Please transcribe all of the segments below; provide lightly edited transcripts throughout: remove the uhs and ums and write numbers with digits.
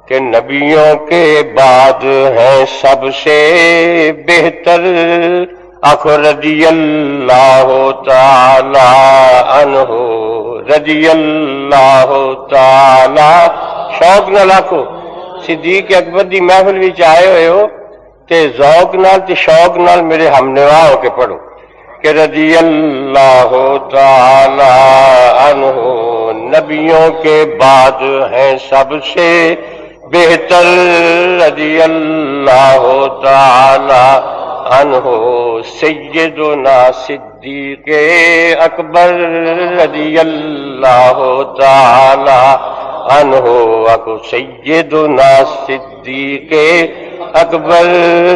کہ نبیوں کے بعد ہیں سب سے بہتر رضی اللہ تعالی عنہ، رضی اللہ تعالی شوق نال آکھو صدیق اکبر دی محفل وچ آئے ہوئے ہو تے ذوق نال تے شوق نال میرے ہم نوا ہو کے پڑھو کہ رضی اللہ تعالی عنہ نبیوں کے بعد ہیں سب سے بہتر رضی اللہ تعالی عنہ سیدنا صدیق اکبر رضی اللہ تعالی عنہ اکو سیدنا صدیق اکبر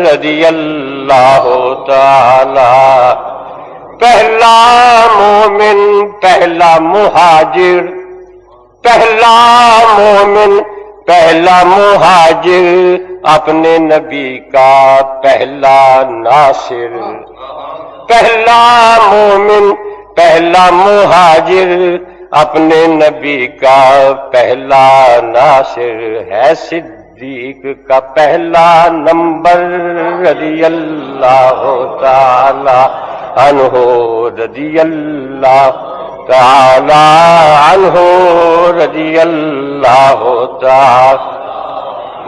رضی اللہ تعالی پہلا مومن پہلا مہاجر پہلا مومن پہلا مہاجر اپنے نبی کا پہلا ناصر پہلا مومن پہلا مہاجر اپنے نبی کا پہلا ناصر ہے صدیق کا پہلا نمبر رضی اللہ تعالی عنہ رضی اللہ تعالی عنہ رضی اللہ تعالی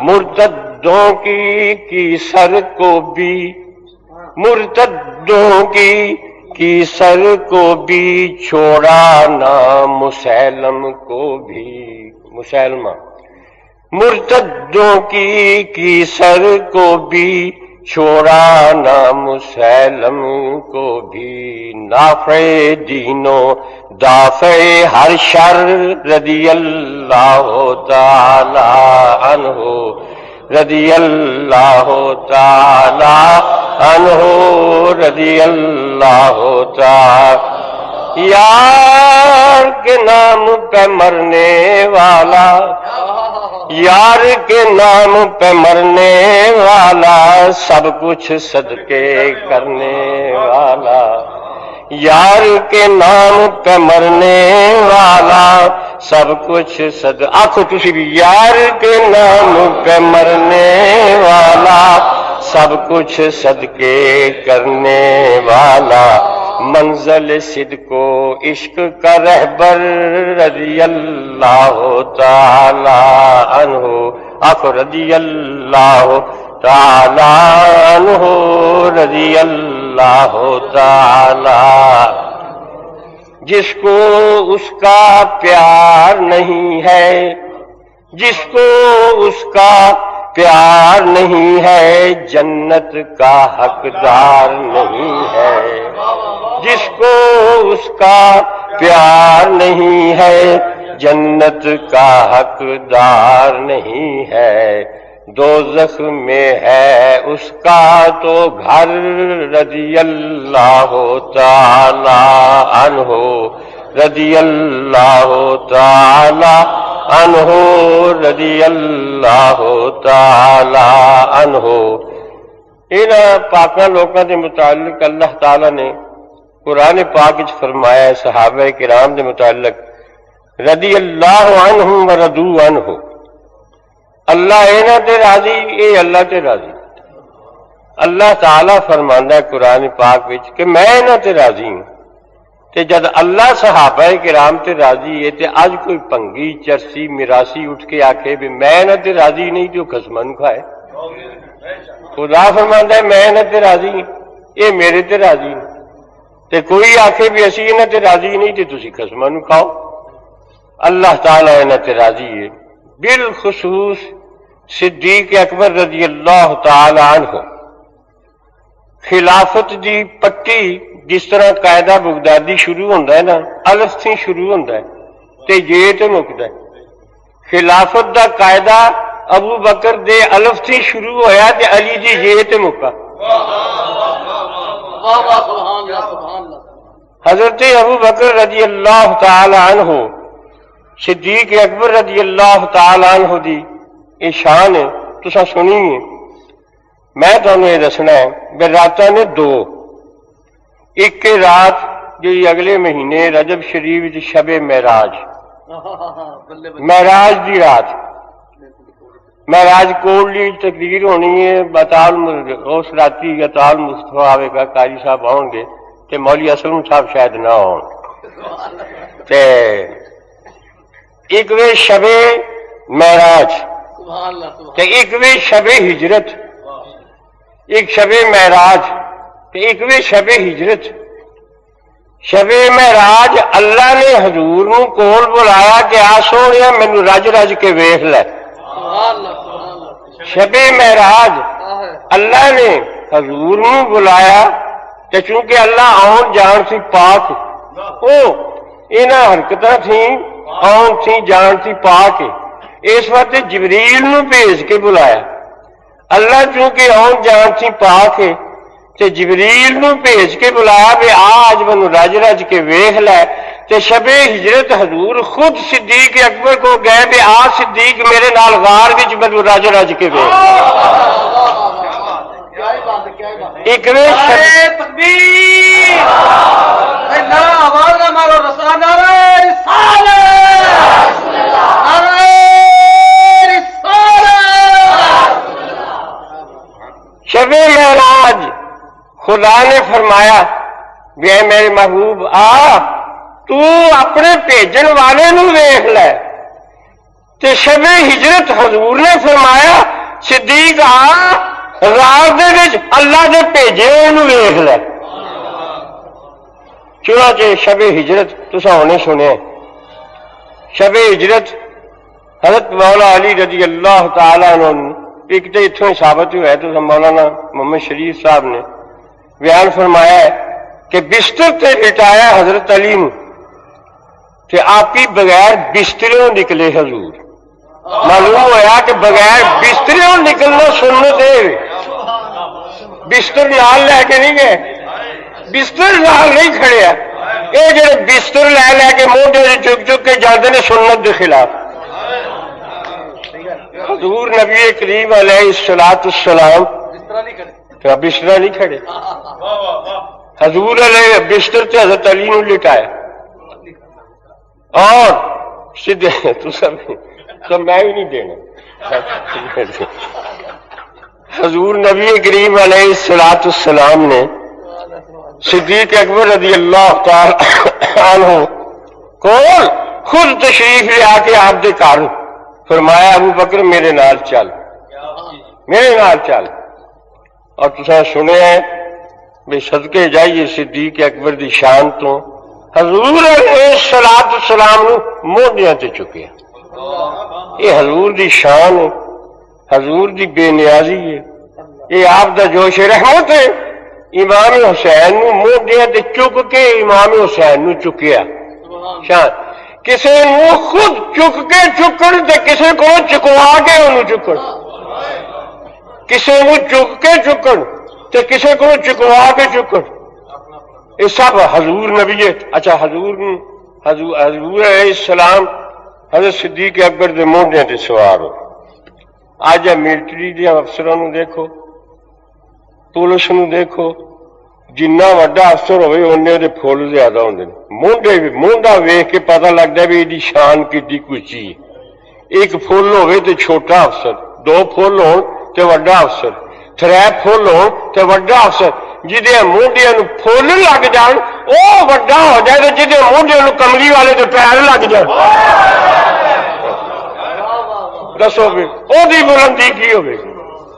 مرتدوں کی سر کو بھی مرتدوں کی سر کو بھی چھوڑا نہ مسیلم کو بھی مسیلمہ مرتدوں کی سر کو بھی چھوڑا نہ مسیلم کو بھی نافع دینوں دافع ہر شر رضی اللہ تعالی عنہ رضی اللہ تعالی عنہ رضی اللہ تعالی یار کے نام پہ مرنے والا یار کے نام پہ مرنے والا سب کچھ صدقے کرنے والا یار کے نام پہ مرنے والا سب کچھ آخو تسی بھی یار کے نام پہ مرنے والا سب کچھ صدقے کرنے والا منزل صدق و عشق کا رہبر رضی اللہ تعالی عنہ آخو رضی اللہ تعالی عنہ رضی اللہ تعالی جس کو اس کا پیار نہیں ہے جس کو اس کا پیار نہیں ہے جنت کا حقدار نہیں ہے جس کو اس کا پیار نہیں ہے جنت کا حقدار نہیں ہے دوزخ میں ہے اس کا تو گھر رضی اللہ تعالی عنہ رضی اللہ تعالی عنہ رضی اللہ تعالی عنہ انہاں پاکاں لوکاں دے متعلق اللہ تعالی نے قرآن پاک وچ فرمایا ہے صحابہ کرام دے متعلق رضی اللہ عنہم ورضوا عنہ اللہ انہاں تے راضی اے اللہ تے راضی اللہ تعالی فرماندا ہے قرآن پاک وچ کہ میں انہاں تے راضی ہوں تے جد اللہ صحابہ کرام تے راضی ہے تے اج کوئی پنگی چرسی میراسی اٹھ کے آکھے بھی میں انہاں تے راضی نہیں تو قسمن کھائے خدا فرماندا ہے میں انہاں تے راضی ہوں اے میرے تے راضی ہیں تے کوئی آکھے بھی اسی انہاں تے راضی نہیں تے تسی قسمن کھاؤ اللہ تعالی انہاں تے راضی ہے بالخصوص صدیق اکبر رضی اللہ تعالی عنہ خلافت دی پٹی جس طرح قاعدہ بغدادی شروع ہوتا ہے نا الف سے شروع ہوتا ہے تے یہ تے مکتا ہے خلافت دا قاعدہ ابو بکر دے الف سے شروع ہویا تے علی دی یہ تے مکا حضرت ابو بکر رضی اللہ تعالی عنہ صدیق اکبر رضی اللہ تعالی عنہ دی یہ شان ہے تساں سنی ہے میں تمہیں یہ دسنا ہے بے راتاں نے دو ایک رات جو اگلے مہینے رجب شریف شب معراج معراج دی رات معراج کوٹلی تقریر ہونی ہے بطال اس راتی اطال مصطفیٰ آوے گا قاری صاحب آؤ گے تے مولی اسلم صاحب شاید نہ ہون تے ایک وے شب معراج تے ایک وے شب ہجرت ایک شب معراج تے ایک وے شب ہجرت شب معراج اللہ نے حضور نو کول بلایا کہ آ سونیا مینوں رج رج کے ویکھ لے شب معراج اللہ نے حضور نو بلایا تے چونکہ اللہ آن جان سی پاک او انہاں حرکتاں تھی آن سی جان سی پاک اس وقت جبریل نو بھیج کے بلایا اللہ چونکہ آن جان سی پاک تے جبریل نو بھیج کے بلایا بھی آج منو رج رج کے ویکھ لے تے شب ہجرت حضور خود صدیق اکبر کو گئے بھی آ صدیق میرے نال غار وچ منو رج رج کے ویکھ ایک وے تکبیر نعرہ آواز نہ مارو رسول نعرہ رسالت نعرہ رسالت شب معراج خدا نے فرمایا بھی اے میرے محبوب آ تو اپنے بھیجن والے نو ویکھ لے تے شب ہجرت حضور نے فرمایا صدیق آ رات دے وچ اللہ دے بھیجے نو ویکھ لے چنانچہ شب ہجرت تساں ہونے سنے شب ہجرت حضرت مولا علی رضی اللہ تعالی عنہ ایک تو اتوں ہی ثابت ہوا ہے تو مولانا محمد شریف صاحب نے بیان فرمایا ہے کہ بستر تے لٹایا حضرت علی نو تے آپ ہی بغیر بستروں نکلے حضور معلوم ہوا کہ بغیر بستروں نکلنا سنت ہے بستر نال لے کے نہیں گئے بستر نال نہیں کھڑیا یہ جڑے بستر لے لے کے موڈے چک چک کے جاتے ہیں سنت کے خلاف حضور نبی کریم علیہ الصلوۃ والسلام بستر نہیں کھڑے حضور علیہ بستر تے حضرت علی نو لٹایا اور سیدھے تو سب میں ہی نہیں دینا حضور نبی کریم علیہ الصلوۃ والسلام نے صدیق اکبر رضی اللہ تعالی عنہ کو خود تشریف لے آ کے آپ دے گھر فرمایا ابو بکر میرے نال چل میرے نال چل اور تساں سنیا ہے بے صدقے جائیے صدیق اکبر دی شان تو حضور علیہ الصلوۃ والسلام نو موڈیاں تے چکیا یہ حضور دی شان ہے حضور دی بے نیازی ہے یہ آپ دا جوش رحمت ہے امام حسین نو موڈیاں تے چک کے امام حسین نو چکیا شان کسی نو خود چک کے چکن تے کسی کو چکوا کے انہوں چکن کسی نو چک کے چکن تے کسی کو چکوا کے چکن یہ سب حضور نبی ہے اچھا حضور علیہ السلام حضرت صدیق اکبر دے موڈے تے سوار ہو آج ملٹری دے افسروں نو دیکھو پولیس نو دیکھو جنہ وڈا افسر ہوئے انہیں دے پھول زیادہ ہوندے موڈے مونڈا ویکھ کے پتہ لگتا ہے بھی ایڈی شان کڈی کچی ایک پھول ہوئے تے چھوٹا افسر دو پھول ہون تے وڈا افسر ترے پھول ہون تے وڈا افسر جدے موڈیاں نو پھول لگ جان او وڈا ہو جائے تے جدے موڈیاں نو کملی والے تے پیر لگ جان دسو بھی او دی بلندی کی ہوے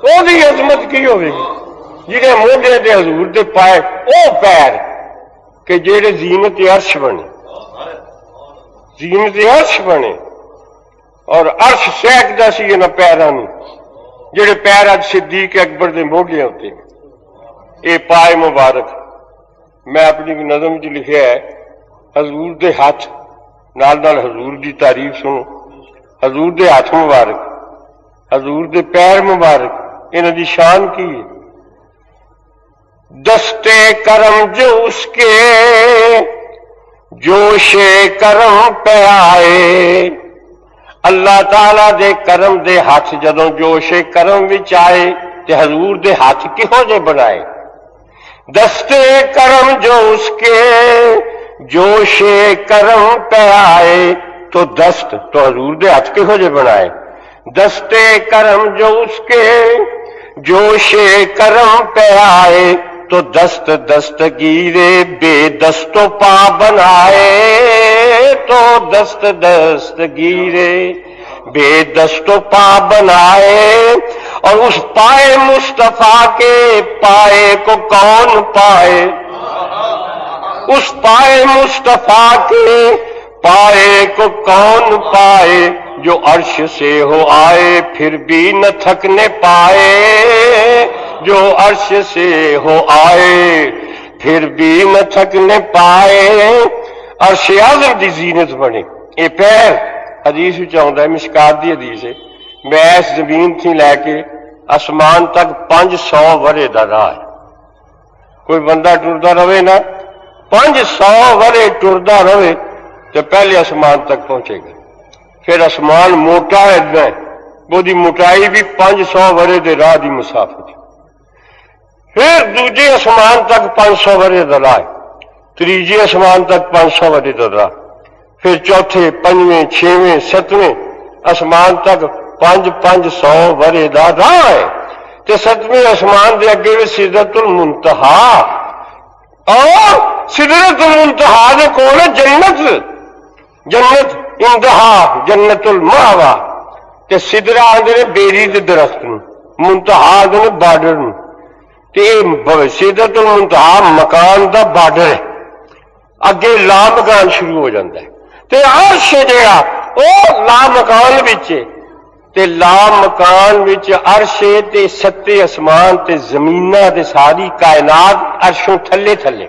او دی عظمت کی ہوے جنہیں موڈے دے حضور دے پائے او پیر کہ جڑے زینت عرش بنے زینت عرش بنے اور عرش سہکدا سی انہاں پیراں نوں جڑے پیر اج صدیق اکبر دے موڈے ہوتے اے پائے مبارک میں اپنی نظم وچ لکھیا ہے حضور دے ہاتھ نال نال حضور دی تعریف سنو حضور دے ہاتھ مبارک حضور دے پیر مبارک انہاں دی شان کی ہے دستے کرم جو اس کے جوش کرم پہ آئے اللہ تعالی دے کرم دے ہاتھ جدوں جوش کرم وچ آئے تے حضور دے ہاتھ کہو جے بنائے دستے کرم جو اس کے جوش کرم پہ آئے تو دست تو حضور دے ہاتھ کہو جے بنائے دستے کرم جو اس کے جوش کرم پہ آئے تو دست دستگیرے بے دست و پا بنائے تو دست دستگیرے بے دست و پا بنائے اور اس پائے مصطفیٰ کے پائے کو کون پائے اس پائے مصطفیٰ کے پائے کو کون پائے جو عرش سے ہو آئے پھر بھی نہ تھکنے پائے جو عرش سے ہو آئے پھر بھی نہ تھکنے پائے عرش اعظم دی زینت بنے یہ پیر حدیث چاہتا ہے مشکات دی حدیث ہے میں اس زمین تھی لے کے آسمان تک 500 ورے دا راہ ہے کوئی بندہ ٹرتا رہے نا 500 ورے ٹرتا رہے تو پہلے آسمان تک پہنچے گا پھر آسمان موٹا ہے وہ دی موٹائی بھی 500 ورے دے راہ دی مسافت پھر دوجے آسمان تک 500 ورے دا راہ تیجے آسمان تک 500 ورے دا راہ پھر چوتھے پنجویں چھویں ستویں آسمان تک 500 ورے دا راہ ہے تے ستویں آسمان دے اگے بھی سدرۃ المنتہا اور سدرۃ المنتہا دے کول جنت جنت انتہا جنت المأوا تے سدرہ آندے بیری دے درخت نوں منتہا آندے بارڈر نوں تے سدرۃ المنتہا مکان دا بارڈر ہے اگے لا مکان شروع ہو جاتا ہے تے عرش جڑا او لا مکان وچ تے لا مکان وچ عرش تے ستے اسمان تے زمیناں تے ساری کائنات عرشوں تھلے تھلے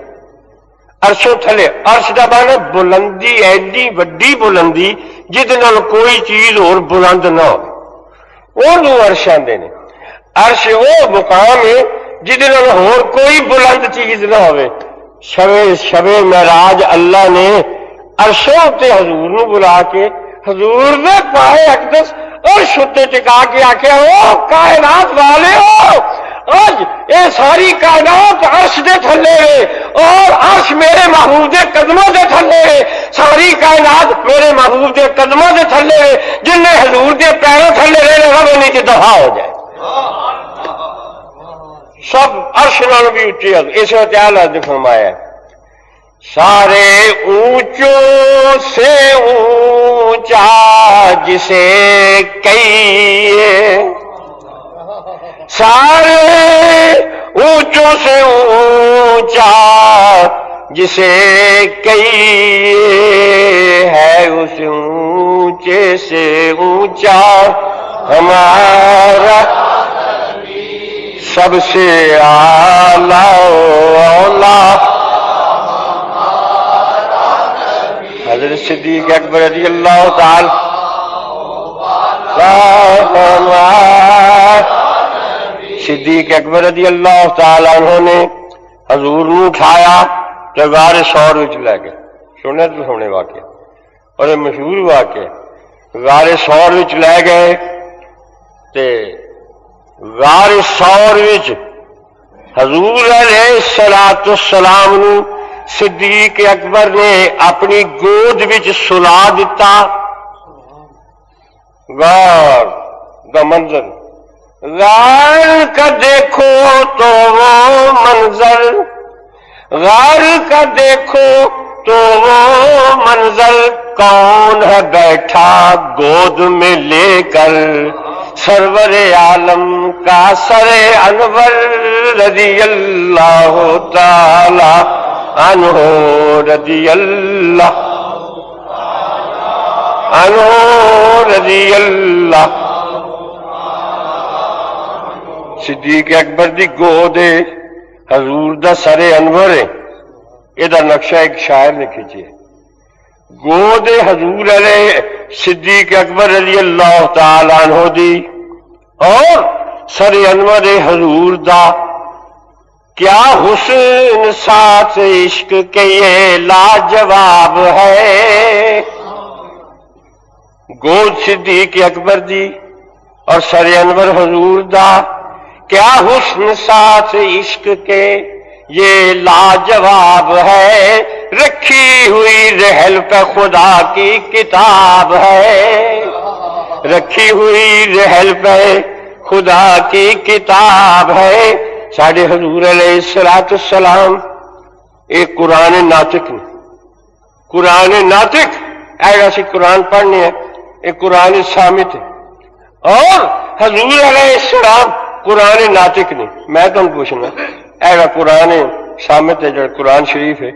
عرشوں تھلے عرش دا معنی بلندی ایڈی وڈی بلندی جہدے نال کوئی چیز اور بلند نہ ہو اونوں عرش آندے نے عرش او مقام ہے جہدے نال ہور کوئی بلند چیز نہ ہوے شب معراج اللہ نے عرشوں تے حضور نو بلا کے حضور نے پائے اقدس عرش تے ٹکا کے آکھیا او کائنات والے ہو آج اے ساری کائنات عرش دے تھلے ہے اور عرش میرے محبوب دے قدموں دے تھلے ہے ساری کائنات میرے محبوب دے قدموں دے تھلے ہے جن نے حضور دے پیروں تھلے رہنے وہ نیچے دفاع ہو جائے سب عرش نال بھی اونچے اس تعالیٰ نے فرمایا سارے اونچوں سے اونچا جسے کہیے سارے اونچوں سے اونچا جسے کہیے ہے اس اونچے سے اونچا ہمارا سب سے اعلیٰ اولا حضرت صدیق اکبر رضی اللہ تعالی صدیق اکبر رضی اللہ تعالی عنہ نے حضور نو اٹھایا تو غار ثور وچ لے گئے سنے تو سونے واقعہ اور مشہور واقعہ غار ثور وچ لے گئے تے غار ثور وچ حضور علیہ الصلوۃ والسلام نو صدیق اکبر نے اپنی گود وچ سلا دیتا غار دا منظر غار کا دیکھو تو وہ منظر غار کا دیکھو تو وہ منظر کون ہے بیٹھا گود میں لے کر سرور عالم کا سر انور رضی اللہ تعالی عنہ رضی اللہ عنہ رضی اللہ صدیق اکبر دی گود حضور دا سر انور ہے یہ نقشہ ایک شاعر نے کھینچے گود حضور علیہ صدیق اکبر رضی اللہ تعالی عنہ دی اور سر انور حضور دا کیا حسن ساتھ عشق کے یہ لاجواب ہے گود صدیق اکبر دی اور سر انور حضور دا کیا حسن ساتھ عشق کے یہ لاجواب ہے رکھی ہوئی رحل پہ خدا کی کتاب ہے رکھی ہوئی رحل پہ خدا کی کتاب ہے ساڈے حضور علیہ الصلوۃ والسلام ایک قرآن ناطق نے قرآن ناطق ایسا سی قرآن پڑھنے ہیں ایک قرآن صامت ہے اور حضور علیہ السلام قرآن ناطق نے میں تمہیں پوچھنا ایسا قرآن صامت ہے جو قرآن شریف ہے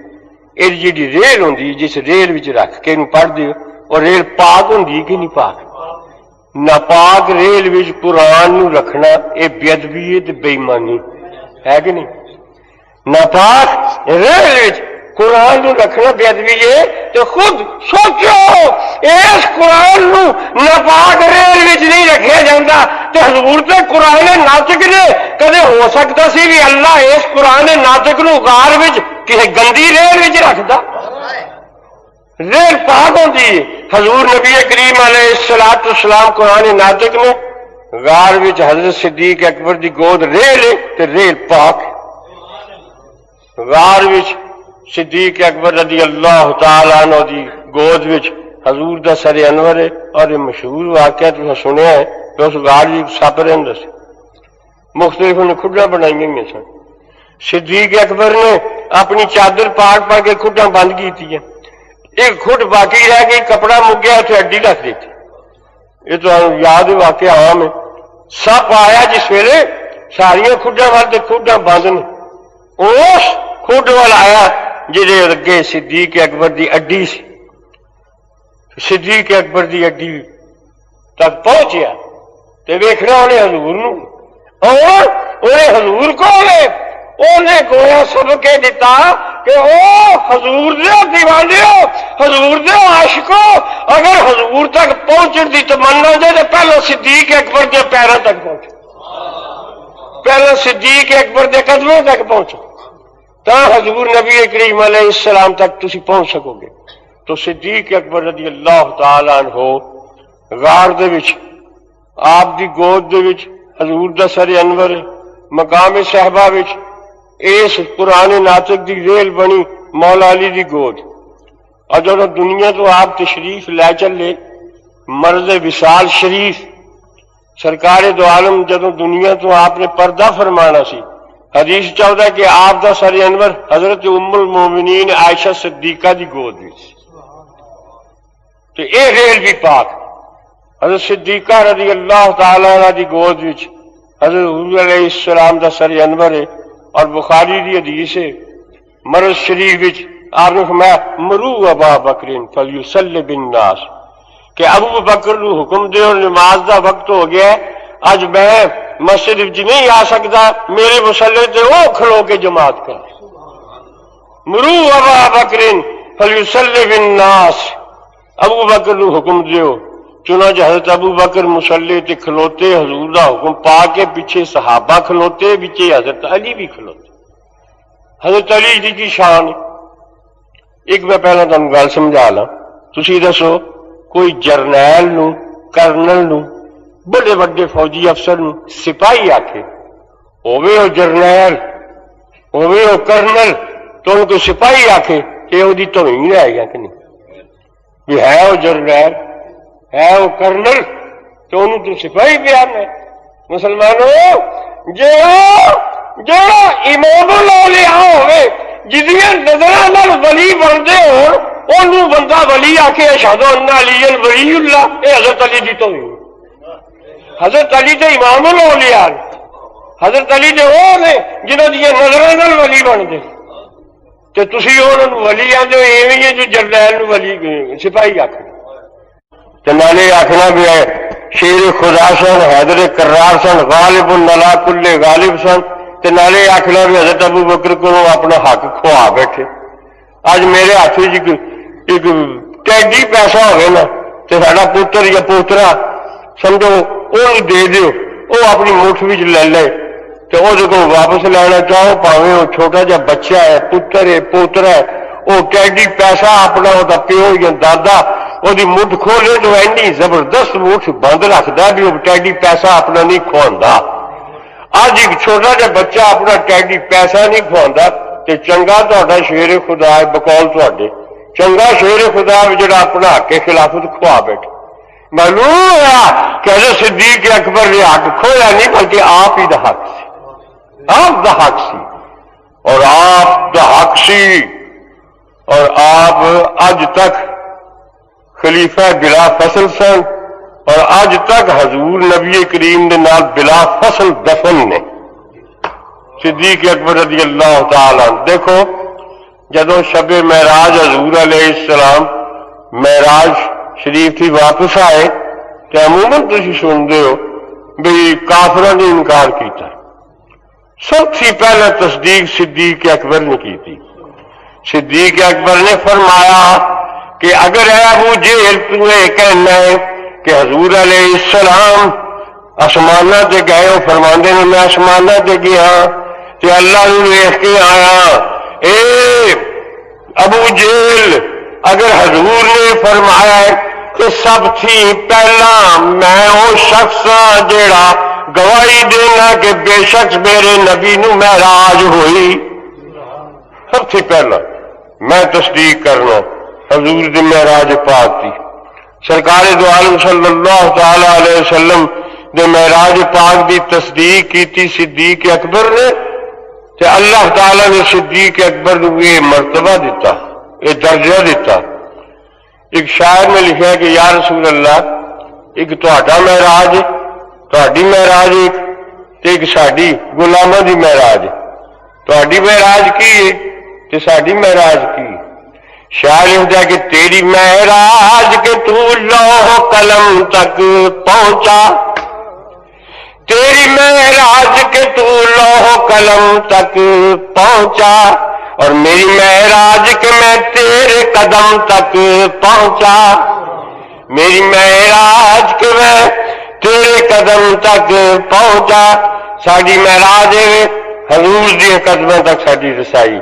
یہ جی ریل ہوں جس ریل وچ رکھ کے پڑھ دیو اور ریل پاک ہوں کہ نہیں پاک ناپاک ریل وچ قرآن نو رکھنا یہ بے ادبی ہے بے ایمانی ہے کہ نہیں ناپاک ریل وچ قرآن نو رکھنا بے ادبی ہے تو خود سوچو اس قرآن نو ناپاک ریل وچ نہیں رکھیا جاندا تے حضور تے قرآن ناطق نے کدے ہو سکتا سی بھی اللہ اس قرآن ناطق نو غار وچ کسی گندی ریل وچ رکھدا ریل پاک ہوتی ہے حضور نبی کریم علیہ الصلوۃ والسلام قرآن ناطق میں غار وچ حضرت صدیق اکبر دی گود ریل ہے تے ریل پاک غار وچ صدیق اکبر رضی اللہ تعالی عنہ دی گود وچ حضور دا سر انور ہے اور یہ مشہور واقعہ تساں سنیا ہے کہ اس غار وچ سپ رہندا سی مختلف نے کھڈاں بنائی ہوئی سن صدیق اکبر نے اپنی چادر پاک پا کے کھڈاں بند کی ہیں ایک کھڈ باقی رہ گئی کپڑا مک گیا اتنے اڈی رکھ دی تھی یہ تو یاد واقعہ عام ہے سپ آیا جس ویلے ساریا کھڈاں وال کھڈاں بند نے اس کھڈ وال آیا جہے اگے صدیق اکبر دی اڈی سی صدیق اکبر دی اڈی تک پہنچیا تے ویکھنا انہیں حضور نو اور انہیں حضور کو انہیں گویا سب کے دیتا کہ او حضور دے دیوانے ہو حضور دے عاشقو اگر حضور تک پہنچن دی تمنا دے تو پہلے صدیق اکبر دے پیروں تک پہنچو پہلے صدیق اکبر دے قدموں تک پہنچو تا حضور نبی کریم علیہ السلام تک تسی پہنچ سکو گے تو صدیق اکبر رضی اللہ تعالی عنہ غار دے وچ آپ دی گود دے وچ حضور دا سر انور مقام صحبہ وچ اس قرآن ناطق دی ریل بنی مولا علی دی گود اور جب دنیا تو آپ تشریف لے چلے مرض وصال شریف سرکار دو عالم جب دنیا تو آپ نے پردہ فرمانا سی حدیث چاہتا ہے کہ آپ دا سر انور حضرت ام المومنین عائشہ صدیقہ دی گود بھی تو یہ ریل بھی پاک حضرت صدیقہ رضی اللہ تعالی عنہ دی گود وچ حضرت حضور علیہ السلام دا سر انور ہے اور بخاری دی حدیث ہے مرض شریف وچ آپ نے فرمایا مرو ابا بکر فلیصلی بالناس کہ ابو بکر نو حکم دے اور نماز دا وقت ہو گیا ہے اج میں مسجد وچ نہیں آ سکتا میرے مصلی تے وہ کھلو کے جماعت کر مرو ابا بکر فلیصلی بالناس ابو بکر نو حکم دیو چنانچہ حضرت ابو بکر مصلی تے کھلوتے حضور دا حکم پا کے پیچھے صحابہ کھلوتے پیچھے حضرت علی بھی کھلوتے حضرت علی دی کی شان ایک میں پہلا تم گل سمجھا لا تسی دسو کوئی جرنیل نو کرنل نو بڑے بڑے فوجی افسر نو سپاہی آکھے ہووے او جرنیل ہووے او کرنل تو ان کو سپاہی آکھے کہ وہ دی توہین ہے یا کہ نہیں بھی ہے وہ جرنیل ہے وہ کرنل تو انہوں تو سپاہی بیان ہے مسلمانوں جو امام الاولیاء ہوئے جدیاں نظران ولی بندے ہو بندہ ولی آ کے اشہد ان علی ولی اللہ اے حضرت علی دی تو حضرت علی تے امام الاولیاء حضرت علی دے وہ نے جنہوں دیا نظران ولی بندے تو تسی انہوں ولی آدھے ایویں جو جرنیل ولی سپاہی آکھے تو نالے آخنا بھی ہے شیر خدا سن حیدر کرار سن غالب النلا کل غالب سن تو نالے آخنا بھی حضرت ابو بکر کو اپنا حق کھوا بیٹھے اج میرے ہاتھ ایک ٹیڈی پیسہ ہوئے نا تو ساڈا پتر یا پوترا سمجھو وہ دے دیو وہ اپنی مٹھ بھی لے لے تو وہ کو واپس لینا چاہو پاوے وہ چھوٹا جا بچہ ہے پتر ہے پوترا ہے وہ ٹیڈی پیسہ اپنا وہ پیو یا دادا وہ مٹھ کھولے تو اینی زبردست مٹھ بند رکھتا بھی وہ ٹیڈی پیسہ اپنا نہیں کھوانا اج ایک چھوٹا جا بچہ اپنا ٹیڈی پیسہ نہیں کھوانا تو چنگا تا شیر خدا بقول تے چنگا شیر خدا جڑا اپنا حق خلافت کھوا بیٹھے معلوم ہوا کہ حضرت صدیق اکبر نے حق کھویا نہیں بلکہ آپ ہی دا حق سی، آپ دا حق سی، اور آپ دا حق سی، اور آپ اج تک خلیفہ بلا فصل سن، اور اج تک حضور نبی کریم دے نال بلا فصل دفن نے صدیق اکبر رضی اللہ تعالی عنہ۔ دیکھو جدو شب معراج حضور علیہ السلام معراج شریف تھی واپس آئے تو عموماً تھی سنتے ہو بھی کافروں نے انکار کیتا، سب سے پہلے تصدیق صدیق اکبر نے کی تھی۔ صدیق اکبر نے فرمایا کہ اگر اے ابو جہل تمہیں کہنا ہے کہ حضور علیہ السلام آسمانہ تے گئے ہو، فرماندے نے میں آسمانہ تے گیا تے اللہ نے دیکھ کے آیا، اے ابو جہل اگر حضور نے فرمایا ہے کہ سب تھی پہلا میں وہ شخص ہاں جیڑا گواہی دینا کہ بے شک میرے نبی نو معراج ہوئی، سب تھی پہلا میں تصدیق کرنا حضور دی معراج پاک تھی۔ سرکار دو عالم صلی اللہ تعالی علیہ وسلم دے معراج پاک دی تصدیق کی تھی صدیق اکبر نے، تے اللہ تعالی نے صدیق اکبر کو یہ مرتبہ دیتا، یہ درجہ دیتا۔ ایک شاعر نے لکھا کہ یا رسول اللہ ایک تہاڈا معراج، تہاڈی معراج ایک تے ایک ساڈی غلاماں دی معراج، تہاڈی معراج کی ہے تے ساڈی معراج کی۔ شاعر لکھتا کہ تیری معراج کے تو لوح قلم تک پہنچا، تیری معراج کے تو لوح قلم تک پہنچا، اور میری معراج کے میں تیرے قدم تک پہنچا، میری معراج کے میں تیرے قدم تک پہنچا۔ ساڈی معراج حضور دی قدموں تک ساڈی رسائی۔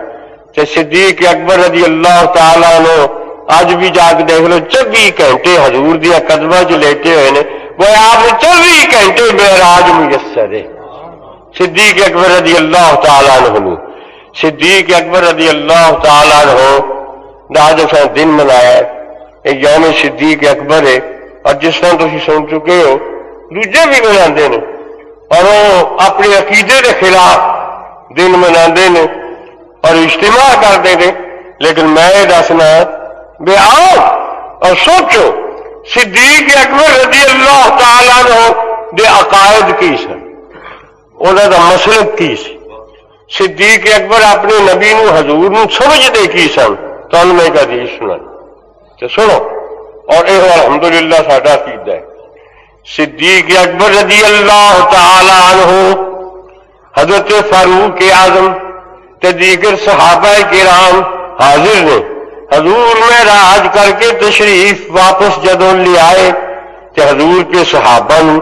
تے صدیق اکبر رضی اللہ تعالیٰ عنہ اج بھی جا کے دیکھ لو 24 گھنٹے حضور دیا قدموں چ لیٹے ہوئے نے، وہ آپ 24 گھنٹے معراج میسر ہے۔ صدیق اکبر رضی اللہ تعالیٰ عنہ، صدیق اکبر رضی اللہ تعالیٰ عنہ آج اساں دن منایا ہے، ایک یوم صدیق اکبر ہے، اور جس طرح تسی سن چکے ہو دوجے بھی مناندے نے، اور وہ اپنے عقیدے کے خلاف دن مناندے نے اور اجتماع کرتے ہیں، لیکن میں یہ دسنا بے آؤ اور سوچو صدیق اکبر رضی اللہ تعالیٰ عنہ دے عقائد کی سن، انہوں دا مسلک کی سی۔ صدیق اکبر اپنے نبی نو حضور نو سمجھتے کی سن، تو میں ایک حدیث سنا تو سنو، اور یہ الحمدللہ ساڈا عقیدہ ہے۔ صدیق اکبر رضی اللہ تعالی عنہ حضرت فاروق اعظم تے دیگر صحابہ کرام حاضر نے، حضور معراج کر کے تشریف واپس جدوں لے آئے تے حضور کے صحابہ نے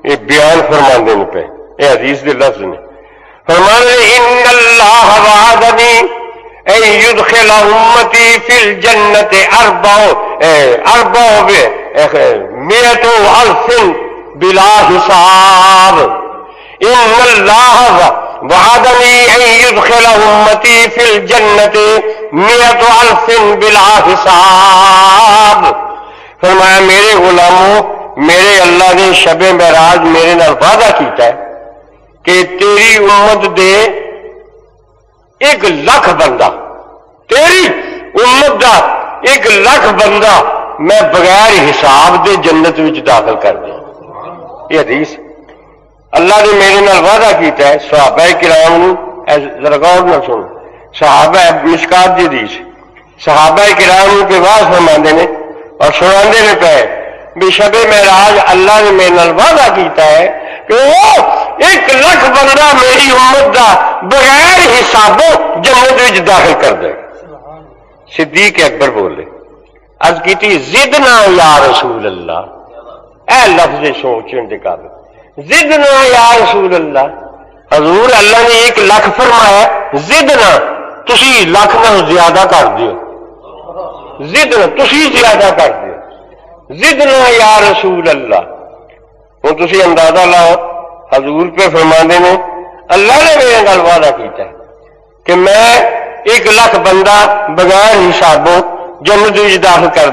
یہ بیان فرماندے نے پہ، یہ حدیث دے لفظ نے، فرمانے ان اللہ وعدنی ان يدخل امتی فی الجنت اربع مئة الف بلا حساب، ان اللہ وعدنی ان يدخل امتی فی الجنت 100 الف بلا حساب۔ فرمایا میرے غلاموں، میرے اللہ نے شب معراج میرے نال وعدہ کیتا ہے کہ تیری امت دے 1 لاکھ بندہ، تیری امت دا 1 لاکھ بندہ میں بغیر حساب دے جنت وچ داخل کر دیا۔ یہ حدیث اللہ نے میرے نال وعدہ کیتا ہے۔ صحابہ کرام نو ذرا غور نال سنو، صحابہ مشکات دی حدیث، صحابہ کرام نو کے واضح فرماندے نے اور سناندے نے پے بے شب معراج اللہ نے میرے نال وعدہ کیتا ہے کہ وہ 1 لاکھ بندہ میری امت دا بغیر حسابوں جنت وچ داخل کر دے۔ صدیق اکبر بولے عرض کیتی زدنا یا رسول اللہ، اے لفظ سوچن دے قابل، زدنا یا رسول اللہ، حضور اللہ نے 1 لاکھ فرمایا، زدنا تسی لاکھ نہ زیادہ کر دیو، زدنا تسی زیادہ کر دیو، زدنا یا رسول اللہ۔ ہوں تسی اندازہ لاؤ حضور پہ فرماندے نے اللہ نے میرے نال وعدہ کیتا ہے کہ میں 1 لاکھ بندہ بغیر حسابوں جنت وچ داخل کر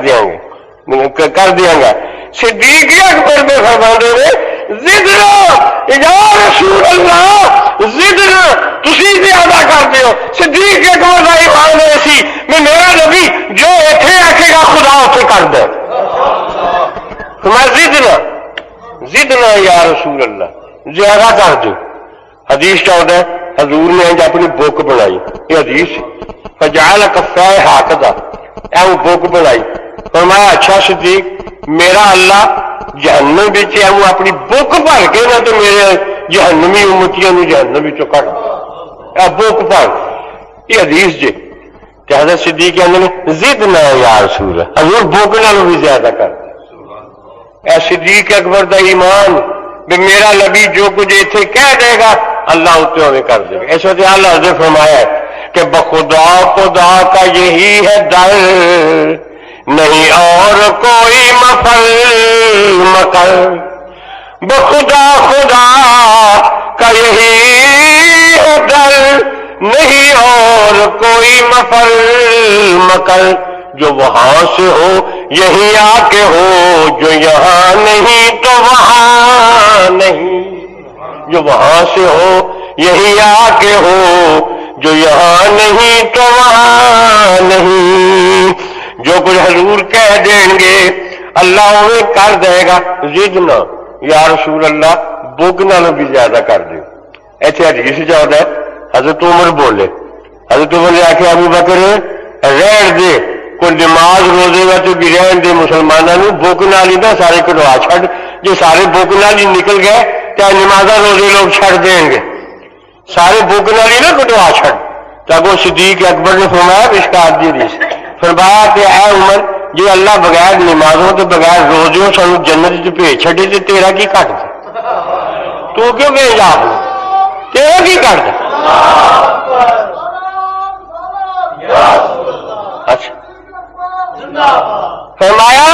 دیاں گا، صدیق اکبر میں فرماندے نے ضد نہ یا رسول اللہ ضد نہ تسی زیادہ کرتے ہو. صدیق اکبر کا ایمان ہے سی میں میرا نبی جو ایتھے آکھے گا خدا اتھے کر دے. ضد نہ یا رسول اللہ زیادہ کر دو. حدیث چاہتا ہے حضور نے اپنی بک بنائی. یہ حدیث فجعل کفائے حاقدہ اے وہ بک بنائی. فرمایا اچھا صدیق میرا اللہ جہنم بچ ہے وہ اپنی بک بھر کے نہ تو میرے جہنمی امتیاں نو جہنم چو کٹ اے بک بھر. یہ حدیث جی کہ حضرت صدیق کہتے ہیں ضد نہ یا رسول اللہ حضور بک نالوں بھی زیادہ کر. اے صدیق اکبر دا ایمان بھی میرا نبی جو کچھ اتنے کہہ دے گا اللہ اتنے ہمیں کر دے گا. اس وقت اللہ حضرت فرمایا ہے کہ بخدا خدا کا یہی ہے در نہیں اور کوئی مفر مکر. بخدا خدا کا یہی ہے در نہیں اور کوئی مفر مکر. جو وہاں سے ہو یہی آ کے ہو جو یہاں نہیں تو وہاں نہیں. جو وہاں سے ہو یہی آ کے ہو جو یہاں نہیں تو وہاں نہیں. جو کچھ حضور کہہ دیں گے اللہ انہیں کر دے گا. ضد نہ یا رسول اللہ بک نالوں بھی زیادہ کر دے. ایسے حدیث چاہتا ہے حضرت عمر بولے. حضرت عمر نے آخیا ابو بکر رہن دے کوئی نماز روزے گا تو بھی رہن دے مسلمانوں بک نال ہی نہ سارے کٹوا چھڈ. جو سارے بک نال ہی نکل گئے کیا نمازاں روزے لوگ چھڑ دیں گے. سارے بک نال ہی نہ کٹوا چھڈ. تب وہ صدیق اکبر نے فرمایا مشکات دی حدیث فرمایا کہ اے عمر جی اللہ بغیر نمازوں تو بغیر روزوں سانو جنت چ بھیج چھڈے تے تیرا کی کٹ دے. تو کیوں کہ جا تیرا کی کٹ دے. اچھا فرمایا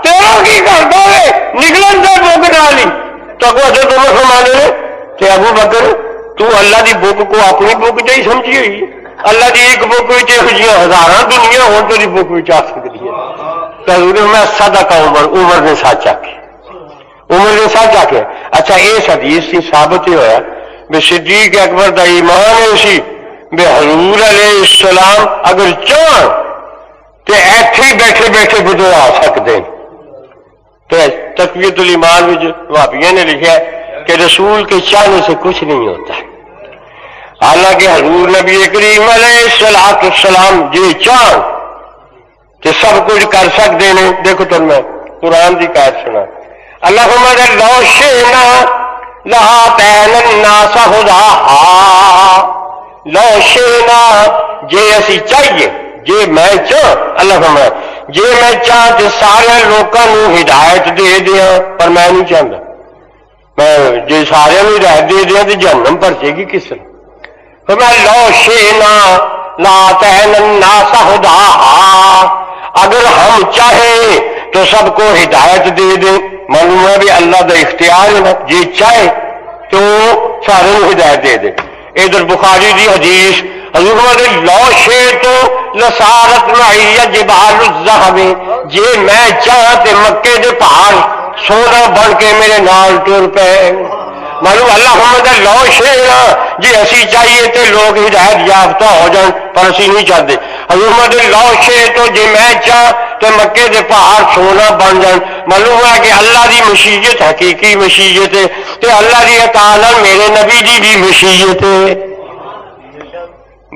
تیرا کی کرتا ہے نکلن دے بک نال ہی. تو حضرت عمر فرمانے نے کہ ابو بکر تو اللہ دی بک کو اپنی بک جی سمجھی ہوئی. اللہ دی ایک بک ہزاراں دنیا ہون تو بک آ سکتی ہے. تو حضور میں صدق عمر نے سچ آکھے. عمر نے سچ آکھے. اچھا اس حدیث سے ثابت یہ ہویا بے صدیق اکبر دا ایمان ہے اسی بے حضور علیہ السلام اگر چاہن تو ایتھے بیٹھے بیٹھے بدوا سکتے ہیں. تو تقویت الایمان میں وہابیوں نے لکھا ہے کہ رسول کے چاہنے سے کچھ نہیں ہوتا ہے. حالانکہ حضور نبی کریم علیہ السلام جی چاہن کہ سب کچھ کر سکتے ہیں. دیکھو تو میں قرآن کی قید سنا. اللہ فرماتا ہے لو شئنا لآتینا الناس ہداہا. لو شئنا جے اسی چاہیے جے میں چاہ اللہ فرمایا جے میں چاہ تو سارے لوگوں ہدایت دے دیا پر میں نہیں چاہتا. میں جے سارے ہدایت دے دیا تو جہنم پرچے گی کس نے. میں لو شئنا لآتینا الناس ہداہا اگر ہم چاہیں تو سب کو ہدایت دے دیں. معلوم ہے بھی اللہ کا اختیار ہے نا جی چاہے تو سارے ہدایت دے دے. ادھر بخاری دی حدیث حضور لو شئت لصارت معی جبال الذہب جی میں چاہ تے مکے دے پہاڑ سونا بن کے میرے نال ٹر پے. معلوم اللہ محمد لو شئنا جی اسی چاہیے تے لوگ ہدایت یافتہ ہو جائیں پر اسی نہیں چاہتے. حضور لو شئت جی میں چاہ تے مکے دے پہاڑ سونا بن جائیں. معلوم ہے کہ اللہ دی مشیت حقیقی مشیت ہے تے اللہ دی اطاعت میرے نبی دی بھی مشیت ہے.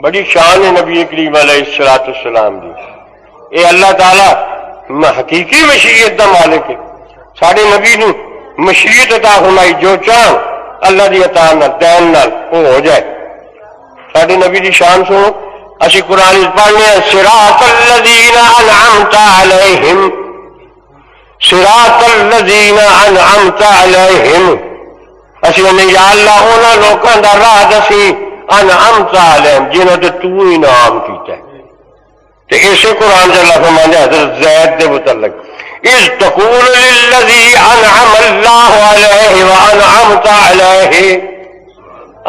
بڑی شان ہے نبی کریم علیہ السلام دی. اے اللہ تعالی حقیقی مشیت دا مالک ہے. ساڈے نبی نو مشیت عطا فرمائی جو چاہ اللہ دی اطاعت نال دین نال وہ ہو جائے. ساڈے نبی دی شان سنو. اسی قرآن پڑھنے صراط الذین انعمت علیہم صراط الذین انعمت علیہم. اسی نے یا اللہ انہاں لوکاں دا راہ دسی انعمت علیہم جنہاں تے تو انعام کیتا ہے. تے اسی قرآن سے اللہ فرمانے حضرت زید دے متعلق اذ تقول للذی انعم اللہ علیہ وانعمت علیہ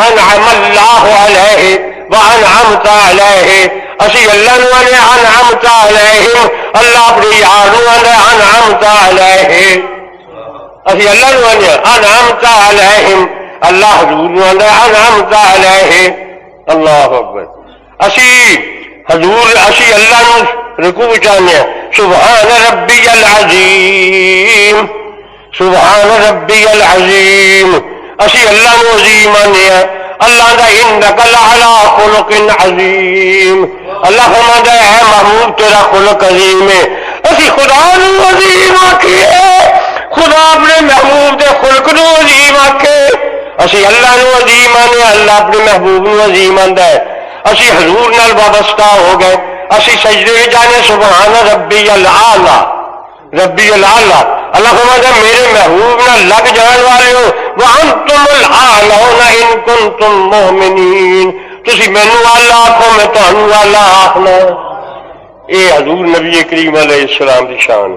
انعم اللہ علیہ وانعمت علیہ. اسی اللہ نے انعمت علیہم اللہ اپنے یاروں انعمت علیہ اسی اللہ نو آنے انعمت علیہم اللہ حضور نو آنے انعمت علیہ اللہ اکبر اسی حضور اسی اللہ نو رکوع چاہنے سبحان ربی العظیم سبحان ربی العظیم اسی اللہ نو عظیم آنے اللہ دا انک لعلی خلق عظیم اللہ فرماتا ہے اے محمود تیرا خلق عظیم ہے اسی خدا نو عظیم آکھیے خدا اپنے محبوب دے خلق نو عظیم آکھے اسی اللہ نو عظیم آنے اللہ اپنے محبوب نو عظیم آندا ہے اسی حضور نال وابستہ ہو گئے اسی سجدے جانے سبحان ربی العالی ربی العالی اللہ فرماتا ہے میرے محبوب نال لگ جان والے ہو وانتم الاعلون ان کنتم مؤمنین تسی مینوں والا آکھو میں تانوں والا آکھنا اے حضور نبی کریم علیہ السلام دی شان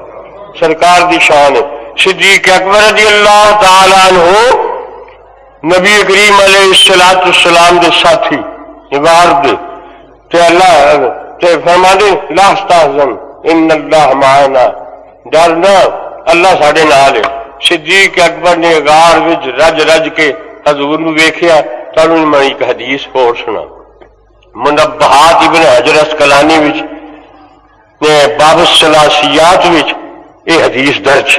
سرکار دی شان صدیق اکبر رضی اللہ تعالی عنہ نبی کریم علیہ السلام دے ساتھی عبارت تے اللہ تے فرما دے لا تحزن ان اللہ معنا ڈرنا اللہ ساڈے نال ہے صدیق اکبر نے غار وچ رج رج کے حضور نو ویکھیا تانوں میں ایک حدیث اور سنا منبہات ابن حجر اسقلانی وچ نے باب الثلاثیات وچ یہ حدیث درج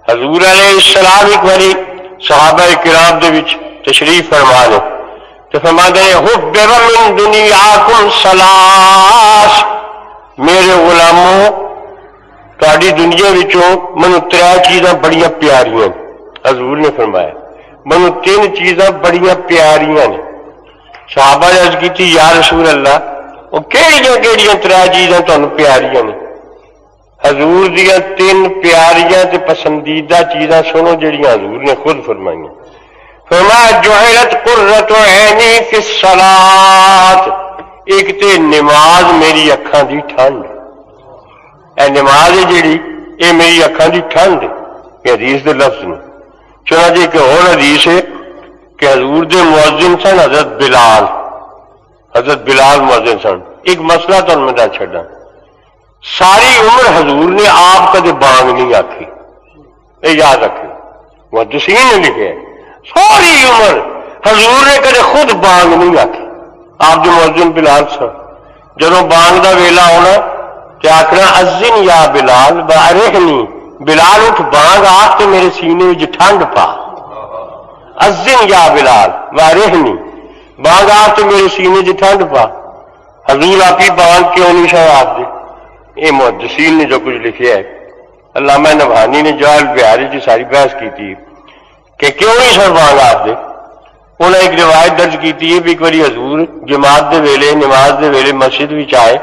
حضور علیہ السلام ایک باری صحابہ کرام دے وچ تشریف فرما لے تو فرما دے حبب من دنیاکم ثلاث میرے غلاموں تہاڈی دنیا وچوں منو ترے چیزاں بڑیاں پیاریاں حضور نے فرمایا منو تین چیزاں بڑیاں پیاریاں نے صحابہ نے عرض کی یا رسول اللہ وہ کیڑیاں کیڑیاں ترے چیزاں تانوں پیاریاں نے حضور دیا تین پیاریاں تے پسندیدہ چیزاں سنو جڑیاں حضور نے خود فرمائیں فرمایا جعلت قرۃ عینی فی الصلاۃ ایک تے نماز میری اکھاں دی ٹھنڈ اے نماز ہے جیڑی اے میری اکھاں دی ٹھنڈ یہ حدیث دے لفظ نے چنانچہ ایک اور حدیث ہے کہ حضور دے مؤذن سن حضرت بلال مؤذن سن ایک مسئلہ تو میں دا چھڑا ساری عمر حضور نے آپ کدے بانگ نہیں آکھی یہ یاد رکھے محدثین نے لکھے ساری عمر حضور نے کدے خود بانگ نہیں آکھی آپ جو مؤذن بلال سن جدوں بانگ دا ویلا ہونا تے آکھنا اذن یا بلال بارحنی بلال اٹھ بانگ آکھ تے میرے سینے وچ ٹھنڈ پا اذن یا بلال بارحنی بانگ آکھ تے میرے سینے وچ ٹھنڈ پا حضور آپ ہی بانگ کیوں نہیں شاید آپ دے یہ محدثین نے جو کچھ لکھیا ہے علامہ نبہانی نے جوال بہاری کی ساری بحث کی تھی کہ کیوں نہیں سر بانگ آپ دے انہیں ایک روایت درج کی تھی بھی ایک باری حضور جماعت دے ویلے نماز دے ویلے مسجد وچ آئے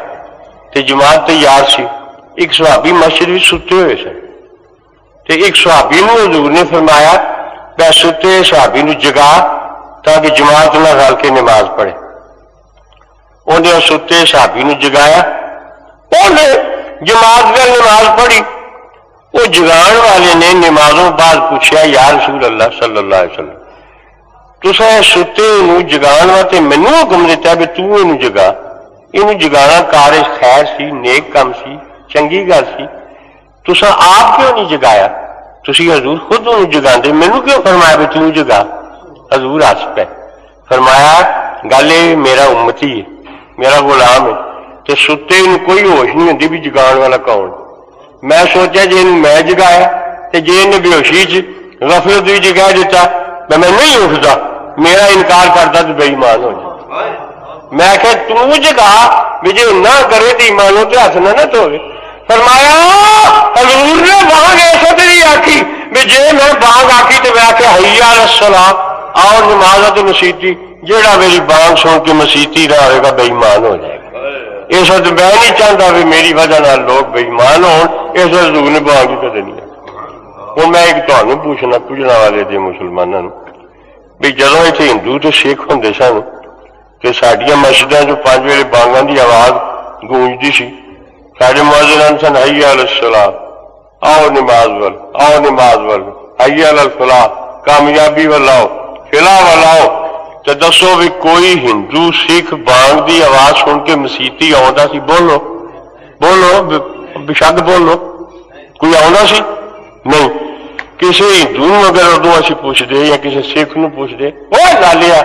تے جماعت تیار سی ایک صحابی مسجد وچ ستے ہوئے سن تے ایک صحابی نو حضور نے فرمایا میں ستے صحابی نو جگا تاکہ جماعت نہ رل کے نماز پڑھے انہیں ستے صحابی نو جگایا انہیں جماعت میں نماز پڑھی وہ جگان والے نے نمازوں بعد پوچھا یا رسول اللہ صلی اللہ علیہ وسلم تساں ستے نو جگان واسطے مینوں حکم دیتا بھی تو اینو جگا اینو جگانا کار خیر سی نیک کام سی چنگی گل سی تساں آپ کیوں نہیں جگایا تسی حضور خود انہوں جگاندے مینوں کیوں فرمایا بھی تو جگا حضور ہس پہ فرمایا گل میرا امتی ہے میرا غلام ہے تو ستے ان کوئی ہوش نہیں ہوتی بھی جگان والا کون میں سوچا جی میں جگایا تو جی ان بے ہوشی غفلت بھی جگا دیتا میں نہیں اٹھتا میرا انکار کرتا تو بے ایمان ہو جائے میں کہ تو جگا بھی جی نہ کرے تو ایمان ہو تو ہاتھ نہ دھوے فرمایا حضور نے بانگ ایسا تیری آخی بھی جی میں بانگ آخی تو میں آخیا حیا علی الصلاۃ اور نماز تو مسیتی جیڑا میری بانگ سن کے مسیتی نہ ہوئے گا بے ایمان ہو جائے گا اس وقت میں نہیں چاہتا بھی میری وجہ نال لوگ بے ایمان ہون اس وقت حضور نے بانگ ہی کدے نہیں وہ میں ایک تمہیں پوچھنا والے دے مسلمانوں بھی جدوں اتنے ہندو تو سکھ ہوں سن تو سڈیا مسجدوں جو 5 ویلے بانگاں کی آواز گونجتی سی سارے مؤذنان سن حی علی الصلاۃ آؤ نماز ول آؤ نماز ول حی علی الفلاح کامیابی ول آؤ فلاح ول آؤ تو دسو بھی کوئی ہندو سکھ بانگ دی آواز سن کے مسیتی آتا سی بولو بولو بشک بولو کوئی آنا سی نہیں. کسی ہندو نو اگر ادو اسی پوچھتے یا کسی سکھ نو پوچھتے وہ لالیا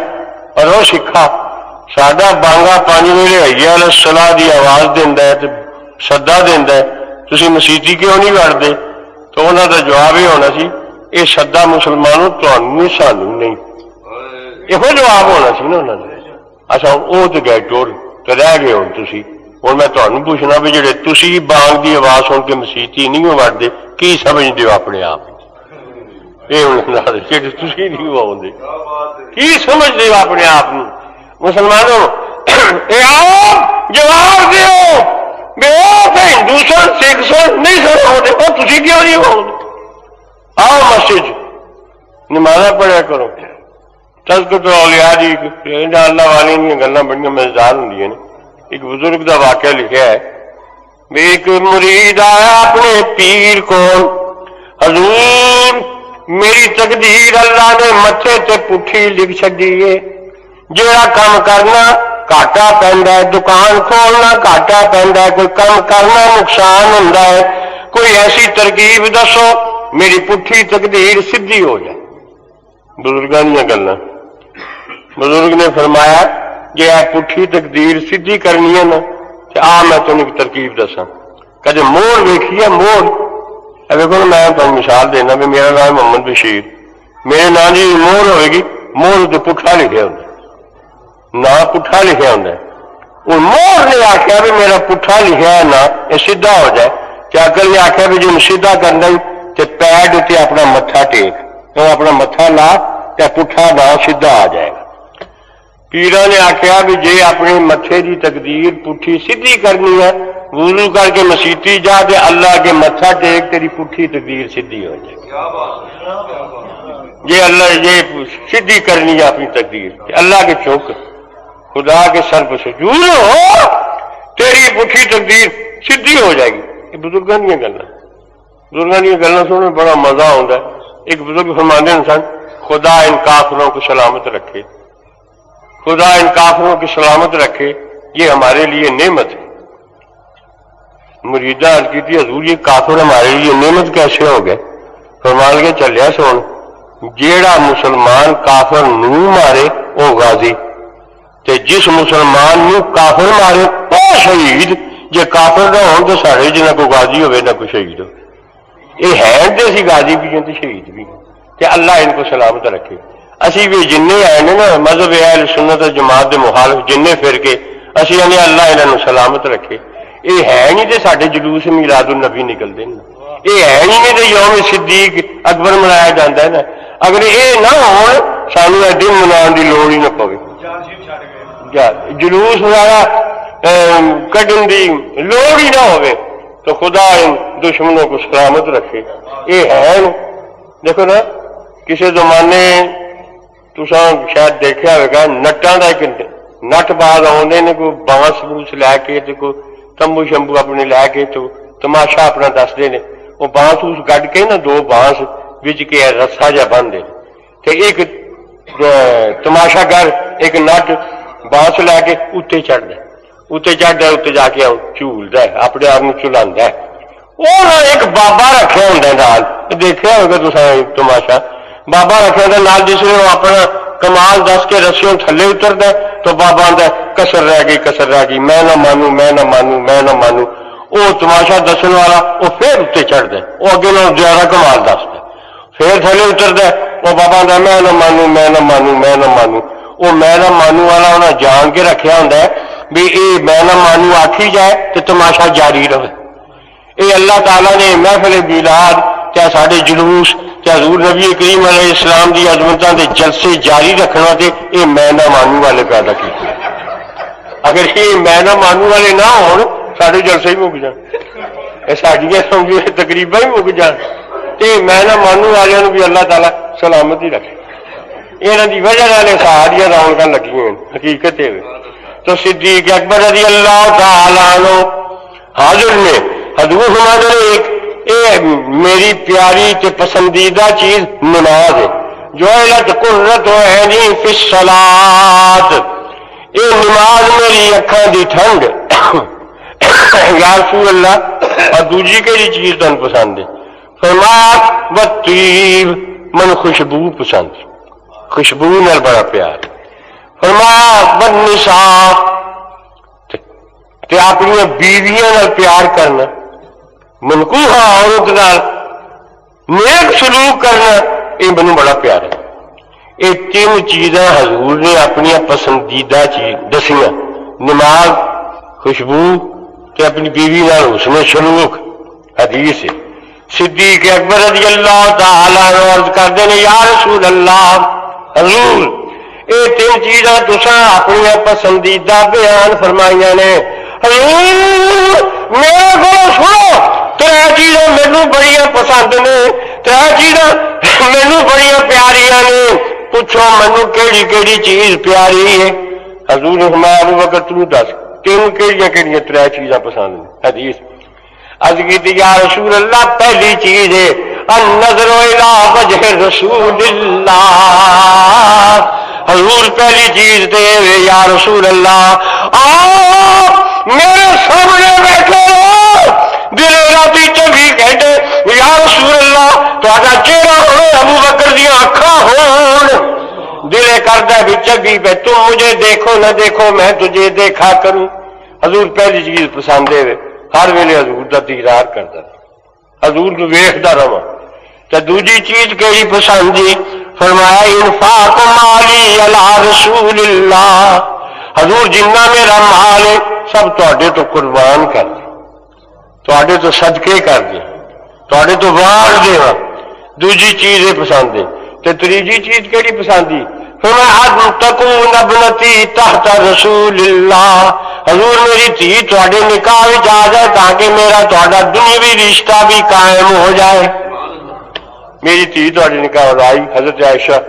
اور وہ سکھا ساڈا بانگا 5 ویلے حی علی الصلاۃ دی آواز دیندا ہے تے سدا دیندا ہے تسی مسیتی کیوں نہیں کرتے؟ تو انہوں کا جواب یہ ہونا سی یہ سدا مسلمانوں تمہیں سانو نہیں. یہ جواب ہونا سی نا انہوں نے. اچھا وہ تو گئے ٹور تو رہ گئے ہوں تھی. ہوں میں تمہیں پوچھنا بھی جڑے تسی بانگ کی آواز سن کے مسیتی نہیں ہو وڑتے کی سمجھتے ہو اپنے آپ؟ یہ تسی نہیں آؤ کی سمجھتے ہو اپنے آپ؟ مسلمانوں جواب دیو بے ہندو سن سکھ سن نہیں سن آتے وہ تھی کیوں نہیں آؤ؟ آؤ مسجد نماز پڑھیا کرو. تذکرۃ الاولیاء دی اللہ والی دیا گلاں بڑی مزیدار ہوں نے. ایک بزرگ دا واقعہ لکھا ہے بھی ایک مرید آیا اپنے پیر کو حضور میری تقدیر اللہ نے متھے تے پٹھی لکھ چڈی ہے جڑا کام کرنا گھاٹا پیندا ہے دکان کھولنا گھاٹا پیندا ہے کوئی کام کرنا نقصان ہوندا ہے کوئی ایسی ترکیب دسو میری پٹھی تقدیر سیدھی ہو جائے. بزرگاں دیاں گلاں. بزرگ نے فرمایا جی آپ پٹھی تقدیر سیدھی کرنی ہے نا تو میں تمہیں ایک ترکیب دساں. کدے موڑ ویکھی ہے موڑ؟ دیکھو نا میں تمہیں مثال دینا بھی میرا نام محمد بشیر میرے نام جی موڑ ہوئے گی موڑ تو پٹھا لکھا ہوتا نا پٹھا لکھا ہوتا ہے. وہ موڑ نے آخیا بھی میرا پٹھا لکھا ہے نا یہ سیدھا ہو جائے. کیا اکل نے آخیا بھی جی سیدھا کرنا تو پیر اتنے اپنا متھا ٹیک تو اپنا متھا لا یا پٹھا نہ سیدھا آ جائے گا. پیرا نے آخیا بھی جی اپنے متھے کی تقدیر پٹھی سیدھی کرنی ہے وضو کر کے مسیتی جا دے اللہ کے متھا ٹیک تیری پٹھی تقدیر سیدھی ہو جائے گی. یہ اللہ یہ سیدھی کرنی ہے اپنی تقدیر اللہ کے چوک خدا کے سر پہ سجود ہو تیری پٹھی تقدیر سیدھی ہو جائے گی. یہ بزرگوں دیا گلاں بزرگوں دیا گلاں سننے بڑا مزہ آتا ہے. ایک بزرگ فرماندے سن خدا ان کافروں کو سلامت رکھے خدا ان کافروں کی سلامت رکھے یہ ہمارے لیے نعمت ہے. مریدہ عرض کی تھی حضور یہ کافر ہمارے لیے نعمت کیسے ہو گئے؟ فرمان کے چلیا سن جیڑا مسلمان کافر نو مارے وہ غازی تے جس مسلمان نو کافر مارے وہ شہید. جے کافر نہ ہون تو سارے جنہ کوئی غازی ہوئے نہ کوئی شہید ہو. یہ ہے تے اسی غازی بھی ہیں تے شہید بھی ہیں کہ اللہ ان کو سلامت رکھے. اسی بھی جن آئے نا مذہب اہل سنت جماعت دے مخالف جن پھر کے اسی آنے اللہ انہوں سلامت رکھے. یہ ہے نہیں تے ساڈے جلوس میلاد النبی نکلتے ہیں یہ ہے نہیں تے یوم صدیق اکبر منایا جاتا ہے نا. اگر یہ نہ ہو سانو دن مناؤ کی لوڑ ہی نہ پوے جلوس وغیرہ کڈن کی لوڑ ہی نہ ہوئے تو خدا ان دشمنوں کو سلامت رکھے. یہ ہے دیکھو نا کسی زمانے تساں شاید دیکھا ہوگا نٹاں دا ایک نٹ باز آتے نے کوئی بانس بوس لے کے کوئی تمبو شمبو اپنے لے کے تو تماشا اپنا دستے نے. وہ بانس اس گڈ کے نا دو بانس بچ کے رسا جا بنتے ایک تماشا گر ایک نٹ بانس لے کے اتنے چڑھتا اتنے چڑھتا اتنے جا کے جھولتا ہے اپنے آپ چلا ہے. وہ ایک بابا رکھا ہوں نال دیکھا ہوگا تصا تماشا بابا رکھا ہوں نال جس نے وہ اپنا کمال دس کے رسیوں تھلے اترتا ہے تو بابا آتا کسر رہ گئی میں نہ مانوں میں نہ مانوں میں نہ مانوں. وہ تماشا دسن والا وہ پھر اتنے چڑھتا ہے وہ اگے نہ زیادہ کمال دستا پھر تھلے اترتا ہے وہ بابا آتا میں نہ مانوں میں نہ مانوں میں نہ مانوں. وہ میں نہ مانوں والا انہیں جان کے رکھا ہوں بھی یہ میں نہ مانوں آکھی جائے تو تماشا جاری رہے. یہ اللہ تعالیٰ نے محفل میلاد چاہے سارے جلوس چاہے حضور نبی کریم علیہ السلام کی عظمتوں کے جلسے جاری رکھنا تے یہ میں نہ مانوں والے پیدا کیتے. اگر یہ میں نہ مانوں والے نہ ہون سارے جلسے ہی مک جان ساڈیاں سمجھو تقریباً ہی مک جان تے میں نہ مانوں والوں بھی اللہ تعالیٰ سلامتی رکھے. یہاں کی وجہ والے ساریا رونقاں لگی ہیں حقیقت ہے. تو صدیق اکبر رضی اللہ تعالیٰ عنہ حاضر نے حضور ہمارے ایک میری پیاری تے پسندیدہ چیز نماز ہے جو قرۃ عینی فی الصلاۃ. یہ نماز میری اکھاں دی ٹھنڈ یا رسول اللہ اور دوسری کہڑی چیز تمہیں پسند ہے؟ فرمایا والطیب، من خوشبو پسند، خوشبو نال بڑا پیار۔ فرمایا والنساء، تے اپنی بیویاں نال پیار کرنا، منکوحہ عورت نال نیک سلوک کرنا، یہ مینوں بڑا پیار ہے۔ یہ تین چیزاں حضور نے اپنی پسندیدہ چیز دسیاں، نماز، خوشبو تے اپنی بیوی نال حسن سلوک۔ حدیث ہے صدیق اکبر رضی اللہ تعالی عنہ عرض کرتے ہیں یا رسول اللہ، حضور یہ تین چیزاں تساں اپنی پسندیدہ بیان فرمائیاں نے، حضور میرے کو سنو، ترے چیزاں مینوں بڑیاں پسند نے، ترے چیزاں مینوں بڑیاں پیاریاں نے، پوچھو مینوں کیڑی کیڑی چیز پیاری ہے؟ حضور نے فرمایا ابو بکر تو دس تینوں کیڑیاں کیڑیاں ترے چیزاں پسند نے؟ حدیث عرض کی یا رسول اللہ پہلی چیز ہے النظر الی وجہ رسول اللہ، حضور پہلی چیز دے یا رسول اللہ آپ میرے سامنے بیٹھے ہو دل راتی 24 گھنٹے یا رسول اللہ تہاڈا چہرہ ہوئے ابو بکر دی اکھاں ہون، دل کردا بھی چنگی پہ تم مجھے دیکھو نہ دیکھو میں تجھے دیکھا کروں۔ حضور پہلی چیز پسند ہے، ہر ویلے حضور دا دیدار کردا، حضور کو ویکھدا رہواں۔ تے دوجی چیز کیڑی پسند جی؟ فرمایا انفاق مالی علی رسول اللہ، حضور جنہ میرا مال ہے سب تواڈے تو قربان کر دیں، تواڈے تو صدقے کر دیں، تواڈے تو وار دیواں۔ دوجی چیز یہ پسند ہے۔ تے تیجی چیز کیڑی پسند دی؟ فرمایا ان تکون ابنتی تحت رسول اللہ، حضور میری تھی تواڈے نکاح وچ آ جائے تاکہ میرا تواڈا دنیاوی رشتہ بھی قائم ہو جائے۔ میری تھی تواڈے نکاح آئی حضرت عائشہ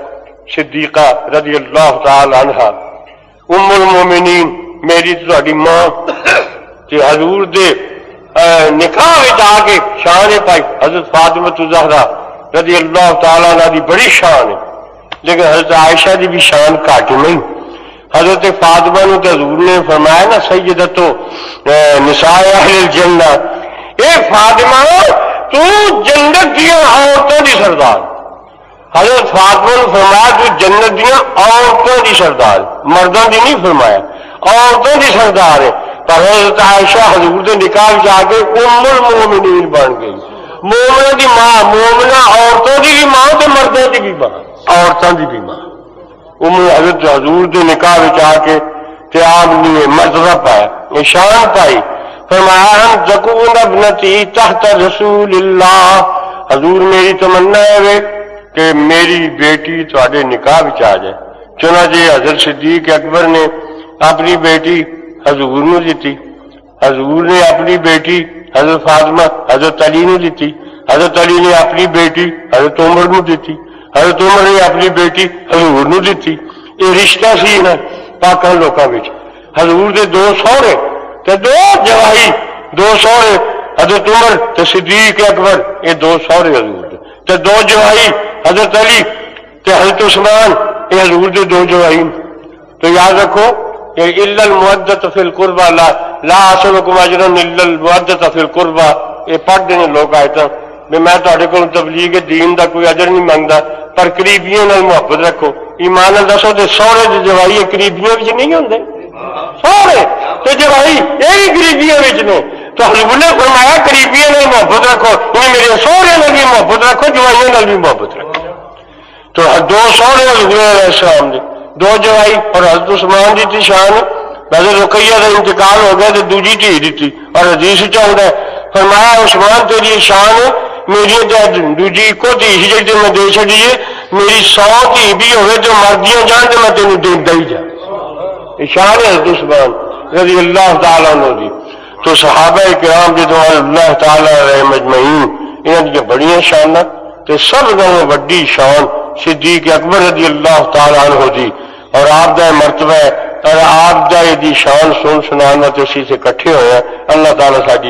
صدیقہ رضی اللہ تعالی عنہا ام المومنین، میری تواڈی ماں، تے حضور دے نکاح وچ آ کے شان پائی حضرت فاطمہ الزہرا رضی اللہ تعالیٰ عنہ دی بڑی شان ہے، لیکن حضرت عائشہ دی بھی شان گھٹ نہیں۔ حضرت فاطمہ نے تو حضور نے فرمایا نا سیدتو نساء اہل الجنہ، اے فاطمہ تو جنت دیا عورتوں دی سردار۔ حضرت فاطمہ نے فرمایا تو جنت دیا عورتوں دی سردار، مردوں دی نہیں فرمایا، عورتوں دی سردار ہے۔ پر حضرت عائشہ حضور دے نکاح جا کے ام المومنین بن گئی، مومنوں دی ماں، مومنہ عورتوں دی بھی ماں تے مردوں دی بھی ماں، عورتوں دی بھی ماں۔ حضرت حضور دے نکاح وچ آ کے تے آپ نے مرتبہ پایا، شان پائی۔ فرمایا ان تکون ابنتی تحت رسول اللہ، حضور میری تمنا ہے کہ میری بیٹی تواڈے نکاح وچ آ جائے۔ چنانچہ حضرت صدیق اکبر نے اپنی بیٹی حضور نو دیتی، حضور نے اپنی بیٹی حضرت فاطمہ حضرت علی نے دیتی، حضرت علی نے اپنی بیٹی حضرت عمر نو دیتی، حضرت عمر نے اپنی بیٹی حضور نو دیتی۔ یہ رشتہ سی نا پاکاں لوکاں وچ، حضور دے دو سہرے تے دو جوائی، دو سہرے حضرت عمر تے صدیق اکبر، یہ دو سہرے حضور دے، تے دو جوائی حضرت علی تے حضرت عثمان، یہ حضور دے دو جوائی۔ تو یاد رکھو الا المودۃ فی القربى لا اسلکم اجرا الا المودۃ فی القربى، یہ پڑھتے ہیں لوگ آیتاں بھی میں تہاڈے کول تبلیغ دین دا کوئی اجر نہیں منگدا، پر قریبیاں نال محبت رکھو۔ ایمان نال دسو تے سہرے دے جوائی قریبیاں وچ نہیں ہوندے؟ سہرے تے جوائی یہ بھی قریبیاں وچ نے۔ تو حضور نے فرمایا قریبیاں نال محبت رکھو، یعنی میرے سہرے نال بھی محبت رکھو، جوائیاں نال بھی محبت رکھو۔ تو دو سہرے حضور علیہ السلام دے، دو جوائی، اور حضرت عثمان دی تھی شان، حضرت رقیہ کا انتقال ہو گیا تو دوجی دھی دیتی، اور حدیث چ آتا ہے فرمایا عثمان تیری شان میری دوجی کو دھی سی جی میں دے چڑیے، میری 100 دھی بھی ہوئے تو مردیاں جان تو میں تینوں دینا ہی جا۔ شان ہے حضرت عثمان رضی اللہ تعالیٰ عنہ دی۔ تو صحابہ کرام جدو اللہ تعالیٰ علیہ مجمعین انہاں دی بڑیاں شاناں تے سب نالوں وڈی شان صدیق اکبر رضی اللہ تعالیٰ عنہ دی، اور آپ دا مرتبہ اور آپ دا دی شان سنانا تے اسی سے کٹھے ہوئے۔ اللہ تعالیٰ ساڈی